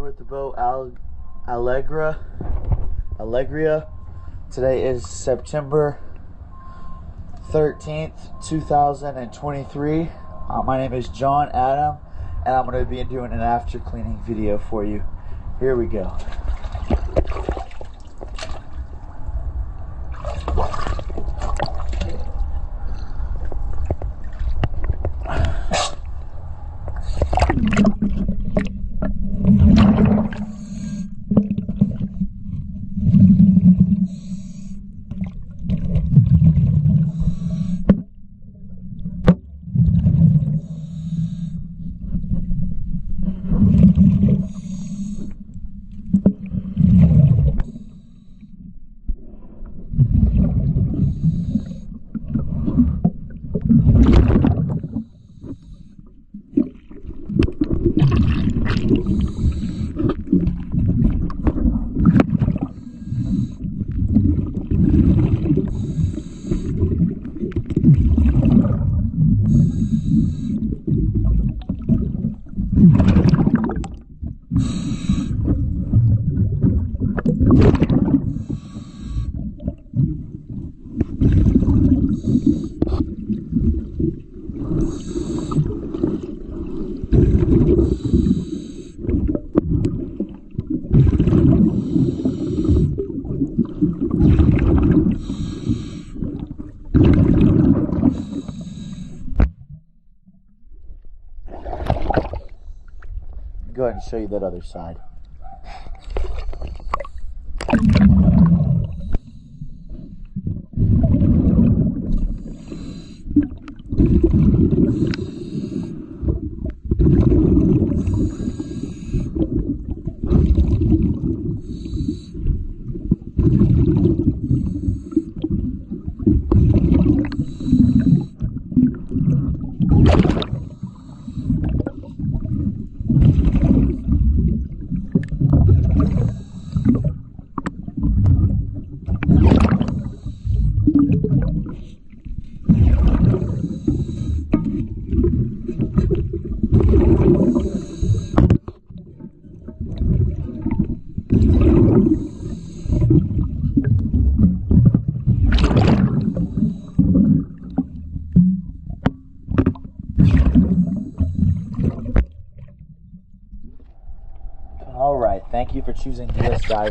with the boat Alegria. Today is September 13th, 2023. My name is John Adam, and I'm going to be doing an after cleaning video for you. Here we go. Go ahead and show you that other side. All right, thank you for choosing this dive.